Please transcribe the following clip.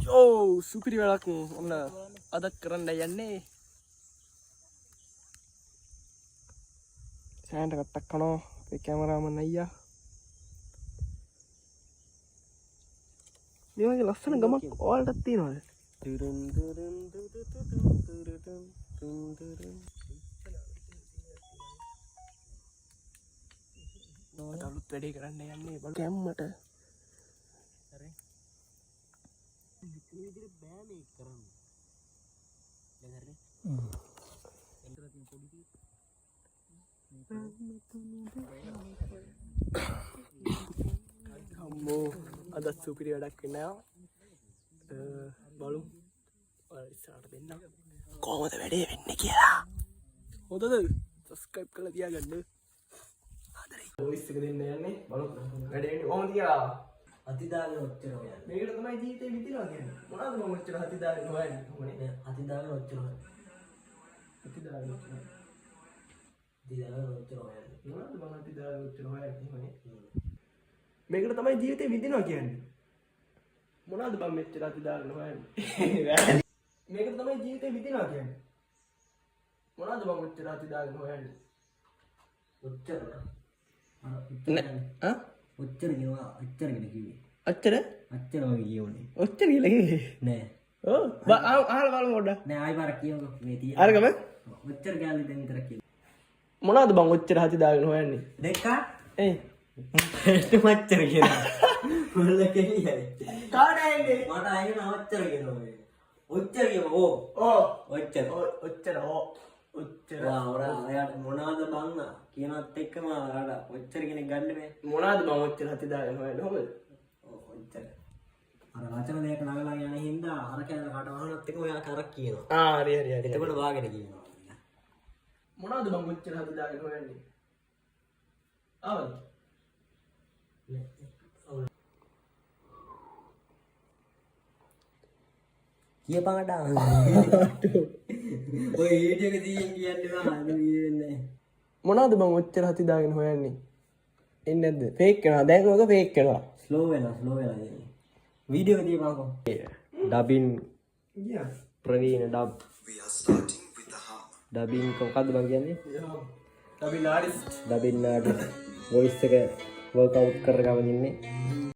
යෝ සුපිරි වැඩක් ඔන්න අදත් කරන්න යන්නේ සෑන්ට කට්ටක් කනෝ අපේ කැමරාමන් අයියා මේ වගේ ලස්සන ගමක් ඔයාලටත් තියෙනවද අලුත් වැඩේ කරන්න යන්නේ බල කැම්මට අම්මෝ අදත් සුපිරි වැඩක් වෙනවා බලමු ඔයාලා ඉස්සරහට දෙන්න කොහොමද වැඩේ වෙන්නේ කියලා හොඳද සබ්ස්ක්‍රයිබ් කරලා තියාගන්න ආදරේ වොයිස් එක දෙන්න යන්නේ බලමු වැඩේ වෙන්නේ කොහොමද කියලා අතිදාගෙන ඔච්චර හොයන්නේ. මේකට තමයි ජීවිතේ විඳිනවා කියන්නේ. මොනවද මම ඔච්චර අතිදාගෙන හොයන්නේ කොහොමද? අතිදාගෙන ඔච්චර හොයන්නේ. අතිදාගෙන ඔච්චර. අතිදාගෙන ඔච්චර හොයන්නේ. මොනවද මම අතිදාගෙන ඔච්චර හොයන්නේ කොහොමද? මේකට තමයි ජීවිතේ විඳිනවා කියන්නේ. මොනවද මම මෙච්චර අතිදාගෙන හොයන්නේ? මේකට තමයි ජීවිතේ විඳිනවා කියන්නේ. මොනවද මම ඔච්චර අතිදාගෙන හොයන්නේ? ඔච්චර. ආ ඔච්චර කියනවා ඔච්චර කියන කිව්වේ. අච්චර? අච්චර වගේ කියවන්නේ. ඔච්චර කියලා කිව්වේ. නෑ. ඔව් අහලා බලමු පොඩ්ඩක්. නෑ ආයි පාරක් කියවකෝ මේ තියෙන. අරගම ඔච්චර ගාලි දැන් විතර කියන්න. මොනවද මම ඔච්චර අතිදාගෙන හොයන්නේ? දෙක ඒ මච්චර කියනවා. මොනද කියන්නේ? කාඩයිනේ. මට ආයෙත් ඔච්චර කියනවා මේ. ඔච්චර කියමු ඕ. ඔච්චර. ඔච්චර ඔච්චර ඔයාට මොනවද බං කියනත් එක්කම ඔයාලා ඔච්චර කෙනෙක් ගන්න බෑ. මොනවද මම ඔච්චර අතිදාගෙන හොයන්නේ හොමද? ඔච්චර. අර වචන දෙක නගලා යන හින්දා අර කැලේ කාට වහනත් එක්ක ඔයා කරක් කියනවා. හරි එතකොට වාගෙන කියනවා. මොනවද මම ඔච්චර අතිදාගෙන හොයන්නේ? ආවද? කියපංගඩා. ඔය වීඩියෝ එක දිගින් කියන්නේ බා අද වෙන්නේ. මොනවද මම ඔච්චර අතිදාගෙන හොයන්නේ? එන්නේ නැද්ද? ෆේක් කරනවා. දැන් ඔක ෆේක් කරනවා. ස්ලෝ වෙනවා දෙන්නේ. වීඩියෝ එක තියපන්කෝ. ඩබින් ගියා. ප්‍රවීණ ඩබ්. ඩබින් කොහොමද බං කියන්නේ? ඩබින් ආරිස්ට්. ඩබින් ආඩ් වොයිස් එක වර්ක් අවුට් කරගම ඉන්නේ.